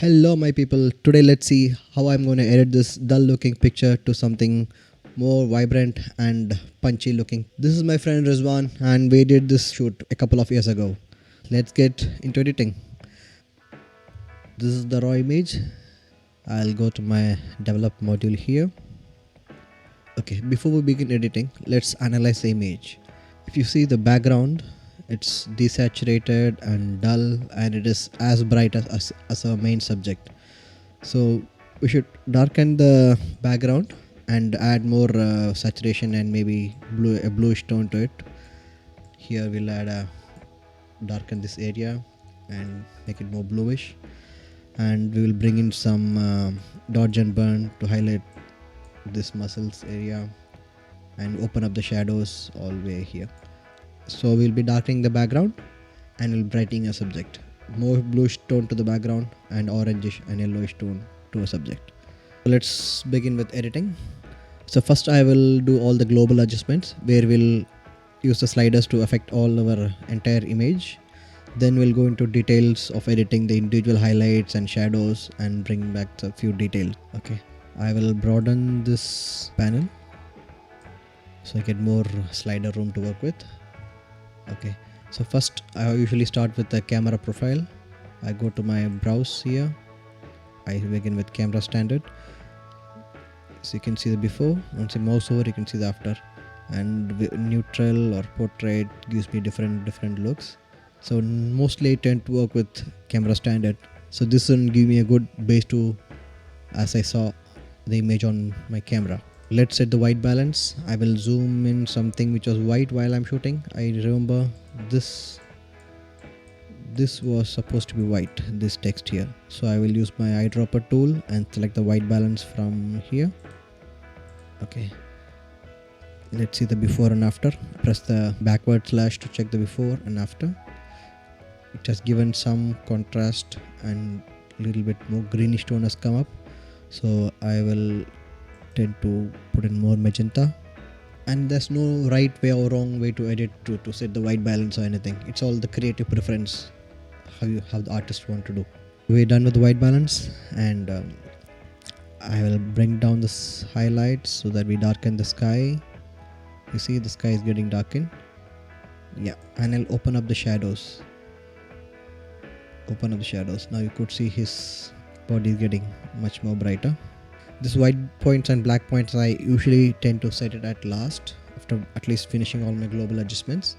Hello my people, today let's see how I'm going to edit this dull looking picture to something more vibrant and punchy looking. This is my friend Rizwan and we did this shoot a couple of years ago. Let's get into editing. This is the raw image. I'll go to my develop module here. Okay, before we begin editing, let's analyze the image. If you see the background, it's desaturated and dull and it is as bright as our main subject. So we should darken the background and add more saturation and maybe a bluish tone to it. Here we'll add darken this area and make it more bluish, and we will bring in some dodge and burn to highlight this muscles area and open up the shadows all the way here. So we'll be darkening the background and we'll brightening a subject. More bluish tone to the background and orangish and yellowish tone to a subject. So let's begin with editing. So first I will do all the global adjustments where we'll use the sliders to affect all our entire image. Then we'll go into details of editing the individual highlights and shadows and bring back a few details. Okay, I will broaden this panel so I get more slider room to work with. Okay, so first I usually start with the camera profile. I go to my browse here. I begin with camera standard. So you can see the before. Once you mouse over, you can see the after. And neutral or portrait gives me different looks. So mostly I tend to work with camera standard. So this will give me a good base to as I saw the image on my camera. Let's set the white balance. I will zoom in something which was white while I'm shooting. I remember this was supposed to be white, this text here. So I will use my eyedropper tool and select the white balance from here. Okay, let's see the before and after. Press the backward slash to check the before and after. It has given some contrast and a little bit more greenish tone has come up. So I will tend to put in more magenta, and there's no right way or wrong way to edit to set the white balance or anything. It's all the creative preference, how the artist want to do. We're done with the white balance, and I will bring down this highlights so that we darken the sky. You see the sky is getting darkened. Yeah, and I'll open up the shadows. Now you could see his body is getting much more brighter. This white points and black points I usually tend to set it at last after at least finishing all my global adjustments.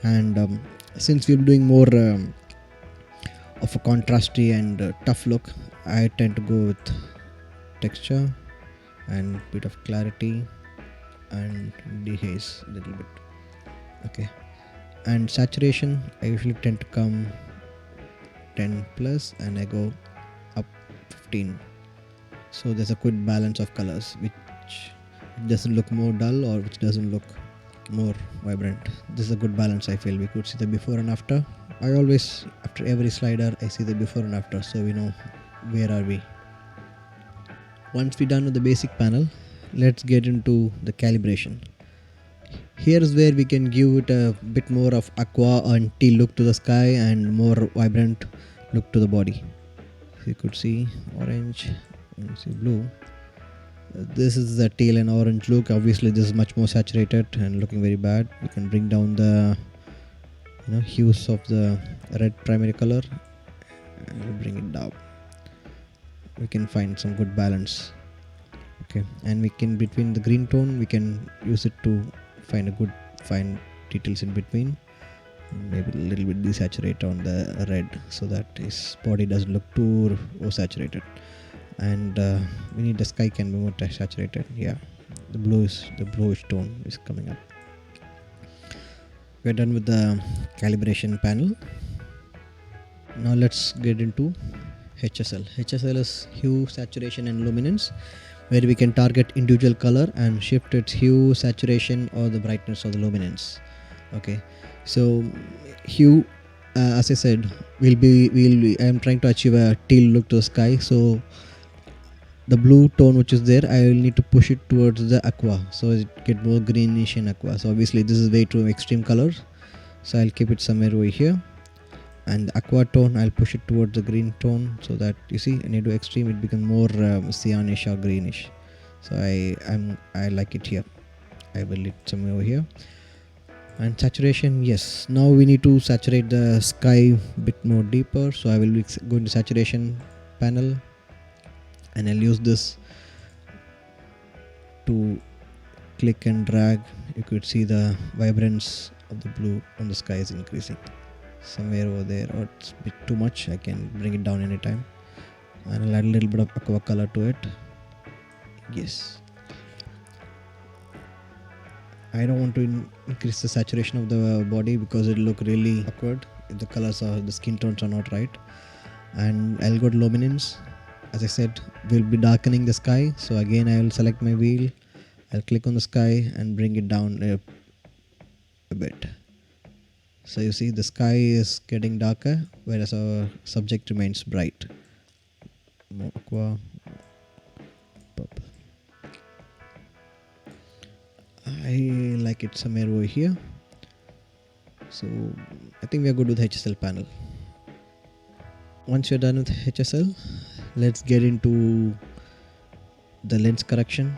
And since we're doing more of a contrasty and tough look, I tend to go with texture and bit of clarity and dehaze a little bit. Okay, and saturation I usually tend to come 10 plus and I go up 15. So there's a good balance of colors which doesn't look more dull or which doesn't look more vibrant. This is a good balance I feel. We could see the before and after. I always, after every slider, I see the before and after so we know where are we. Once we're done with the basic panel, let's get into the calibration. Here is where we can give it a bit more of aqua and teal look to the sky and more vibrant look to the body. So you could see orange and see blue. This is the teal and orange look. Obviously this is much more saturated and looking very bad. We can bring down the hues of the red primary color and bring it down. We can find some good balance. Okay, and we can between the green tone we can use it to find a good fine details in between. Maybe a little bit desaturate on the red so that his body doesn't look too oversaturated. And we need the sky can be more saturated. Yeah, the bluish tone is coming up. We're done with the calibration panel. Now let's get into HSL. HSL is hue, saturation and luminance, where we can target individual color and shift its hue, saturation or the brightness or the luminance. Okay, so hue, as I said, I am trying to achieve a teal look to the sky. So the blue tone which is there, I will need to push it towards the aqua so it get more greenish and aqua. So obviously this is way too extreme colors, so I'll keep it somewhere over here. And the aqua tone, I'll push it towards the green tone, so that you see when you do extreme it becomes more cyanish or greenish. So I like it here. I will it somewhere over here. And saturation, yes, now we need to saturate the sky a bit more deeper, so I will be going to saturation panel, and I'll use this to click and drag. You could see the vibrance of the blue on the sky is increasing somewhere over there, or it's a bit too much. I can bring it down anytime, and I'll add a little bit of aqua color to it. Yes, I don't want to increase the saturation of the body because it look really awkward if the colors are, the skin tones are not right. And I'll go to luminance. As I said, we'll be darkening the sky, so again I will select my wheel, I'll click on the sky and bring it down a bit. So you see the sky is getting darker, whereas our subject remains bright. More aqua, purple. I like it somewhere over here. So I think we are good with HSL panel. Once you're done with HSL, let's get into the lens correction.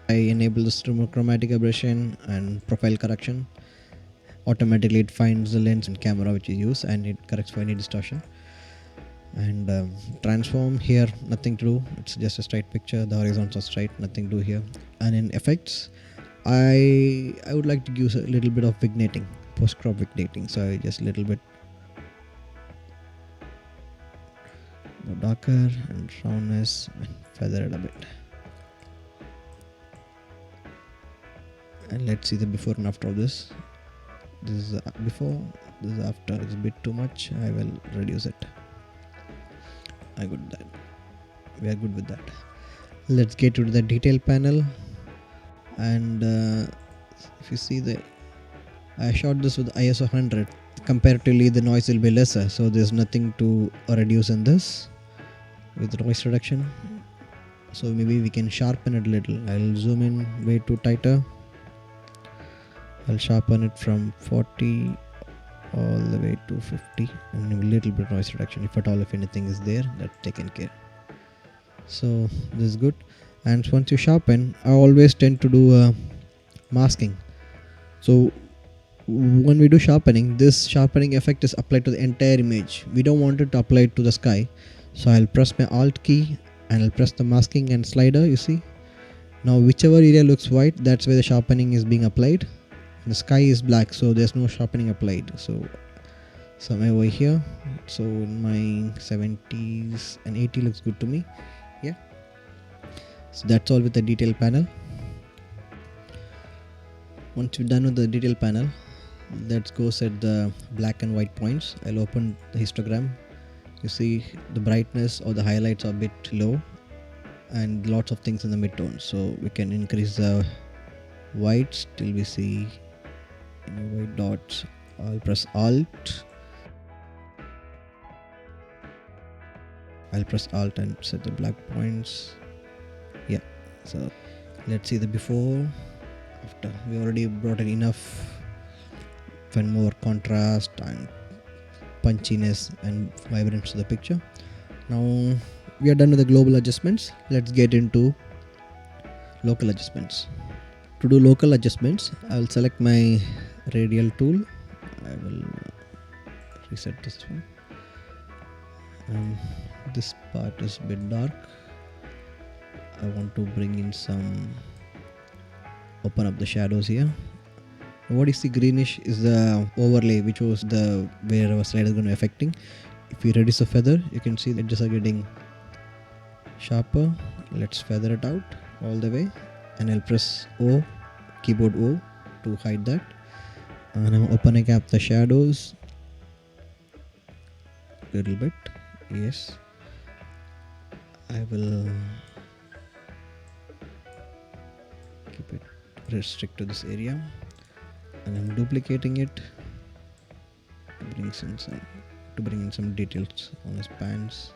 I enable this chromatic aberration and profile correction. Automatically it finds the lens and camera which you use, and it corrects for any distortion. And transform, here nothing to do, it's just a straight picture, the horizons are straight, nothing to do here. And in effects, I would like to use a little bit of vigneting, post crop vigneting, so I just a little bit more darker and roundness and feather it a bit. And let's see the before and after of this. This is before, this is after. It's a bit too much, I will reduce it. I good with that. We are good with that. Let's get to the detail panel. And if you see I shot this with ISO 100. Comparatively the noise will be lesser, so there's nothing to reduce in this with noise reduction. So maybe we can sharpen it a little. I'll zoom in way too tighter. I'll sharpen it from 40 all the way to 50, and a little bit noise reduction, if at all, if anything is there, that's taken care. So this is good. And once you sharpen, I always tend to do masking. So when we do sharpening, this sharpening effect is applied to the entire image. We don't want it to apply it to the sky. So I'll press my Alt key and I'll press the masking and slider, you see. Now whichever area looks white, that's where the sharpening is being applied. The sky is black, so there's no sharpening applied. So somewhere over here, so in my 70s and 80 looks good to me. Yeah, so that's all with the detail panel. Once we're done with the detail panel, let's go set the black and white points. I'll open the histogram. You see the brightness or the highlights are a bit low, and lots of things in the midtones, so we can increase the whites till we see any white dots. I'll press Alt. I'll press Alt and set the black points. Yeah, so let's see the before, after. We already brought in enough and more contrast and punchiness and vibrance to the picture. Now we are done with the global adjustments. Let's get into local adjustments. To do local adjustments, I will select my radial tool. I will reset this one. This part is a bit dark. I want to bring in some, open up the shadows here. What you see greenish is the overlay, which was the where our slide is going to be affecting. If you reduce the feather, you can see the edges are getting sharper. Let's feather it out all the way, and I'll press O, keyboard O, to hide that. And I'm opening up the shadows a little bit. Yes, I will keep it restrict to this area, and I'm duplicating it to bring in some details on his pants.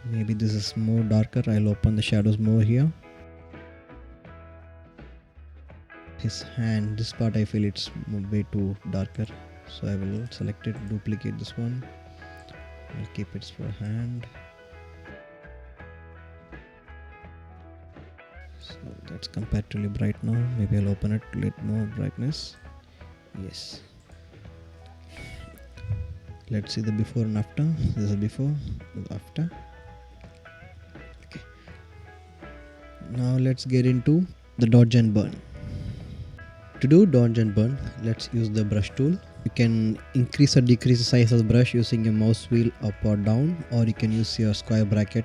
Maybe this is more darker. I'll open the shadows more here. His hand, this part I feel it's way too darker. So I will select it, duplicate this one, I'll keep it for hand. So that's comparatively bright now. Maybe I'll open it to let more brightness. Yes. Let's see the before and after. This is before, this is after. Okay. Now let's get into the dodge and burn. To do dodge and burn, let's use the brush tool. You can increase or decrease the size of the brush using your mouse wheel up or down, or you can use your square bracket.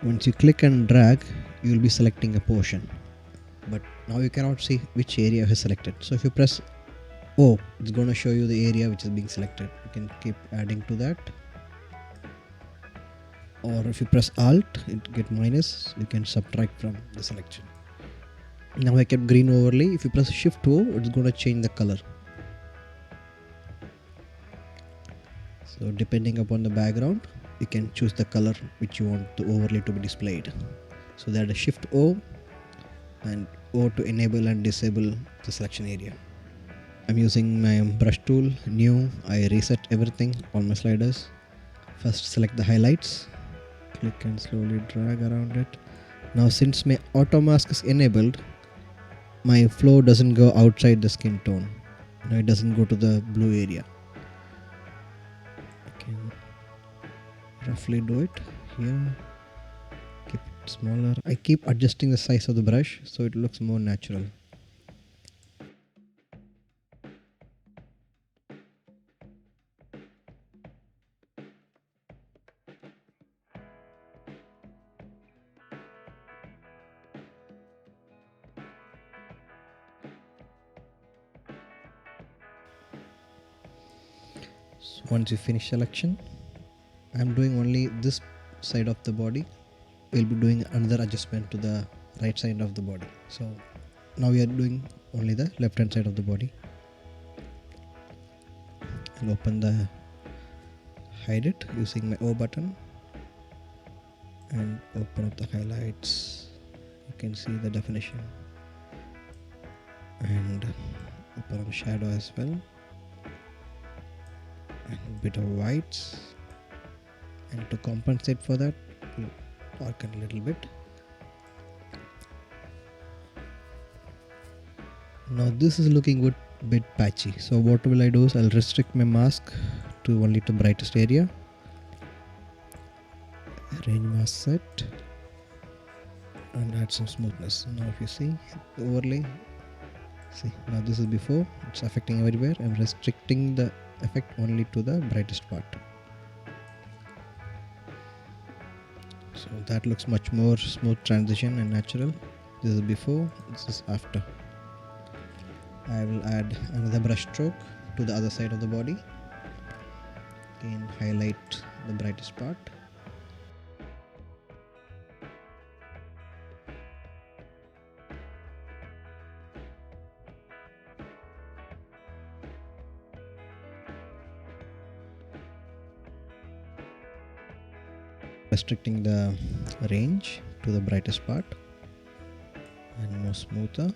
Once you click and drag, you will be selecting a portion. But now you cannot see which area is selected. So if you press O, it's going to show you the area which is being selected. You can keep adding to that. Or if you press Alt, it get minus, you can subtract from the selection. Now I kept green overlay. If you press Shift O, it's going to change the color. So depending upon the background, you can choose the color which you want the overlay to be displayed. So that is Shift O and O to enable and disable the selection area. I'm using my brush tool, new. I reset everything, all my sliders. First select the highlights, click and slowly drag around it. Now since my auto mask is enabled, my flow doesn't go outside the skin tone. Now it doesn't go to the blue area. I can roughly do it here. Keep it smaller. I keep adjusting the size of the brush so it looks more natural. So once you finish selection, I'm doing only this side of the body. We'll be doing another adjustment to the right side of the body. So now we are doing only the left hand side of the body. I'll open the hide it using my O button and open up the highlights. You can see the definition and open up shadow as well, and a bit of whites, and to compensate for that, we'll darken a little bit. Now this is looking good, bit patchy. So what will I do is I'll restrict my mask to only the brightest area. Range mask set and add some smoothness. Now if you see the overlay, see now this is before, it's affecting everywhere. I'm restricting the effect only to the brightest part. So that looks much more smooth transition and natural. This is before, this is after. I will add another brush stroke to the other side of the body. Again highlight the brightest part. Restricting the range to the brightest part and more smoother.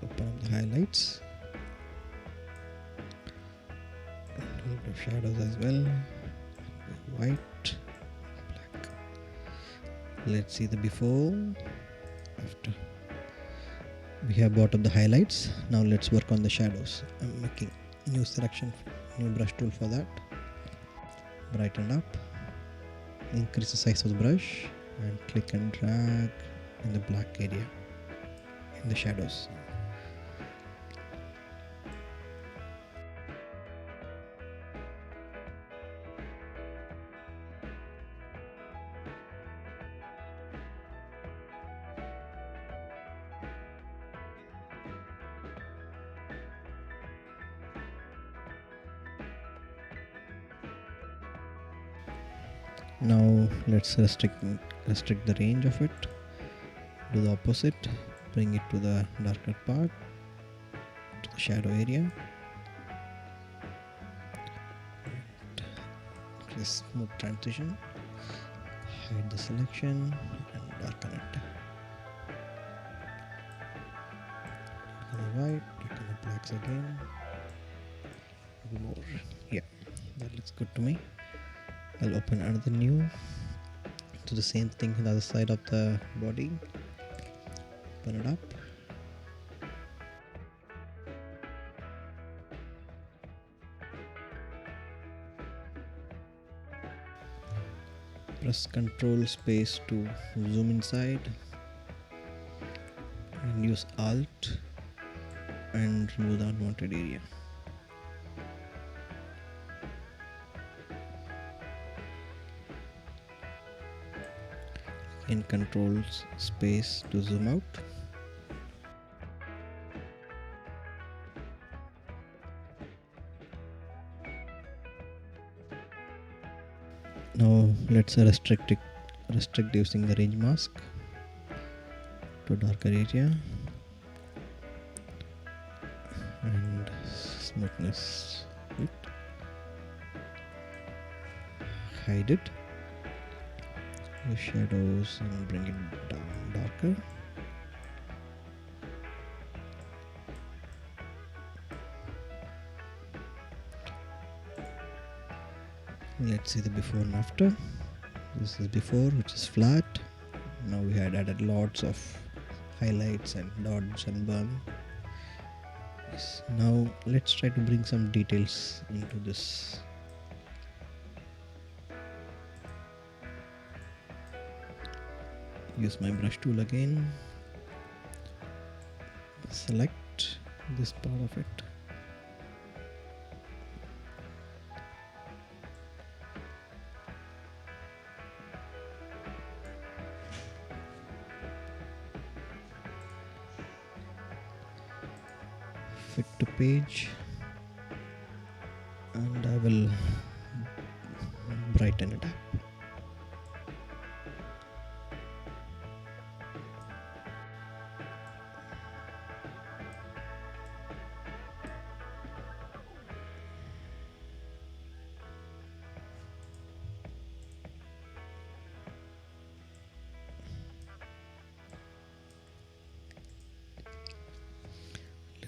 Open up the highlights and a little bit of shadows as well. White, black. Let's see the before, after. We have brought up the highlights. Now let's work on the shadows. I'm making new selection, new brush tool for that. Brighten up, increase the size of the brush and click and drag in the black area in the shadows. Now let's restrict the range of it. Do the opposite, bring it to the darker part, to the shadow area. this smooth transition. Hide the selection and darken it. White, darken the blacks again. More. Yeah, that looks good to me. I'll open another new. Do the same thing on the other side of the body. Open it up. Press Control Space to zoom inside and use Alt and remove the unwanted area. In Control Space to zoom out. Now let's restrict using the range mask to darker area and smoothness. Hide it. The shadows and bring it down darker. Let's see the before and after. This is before, which is flat. Now we had added lots of highlights and dots and burn. Yes. Now let's try to bring some details into this. Use my brush tool again. Select this part of it. Fit to page, and I will brighten it up.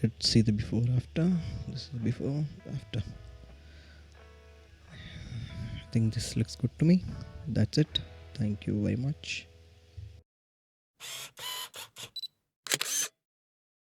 Let's see the before after. This is before after. I think this looks good to me. That's it. Thank you very much.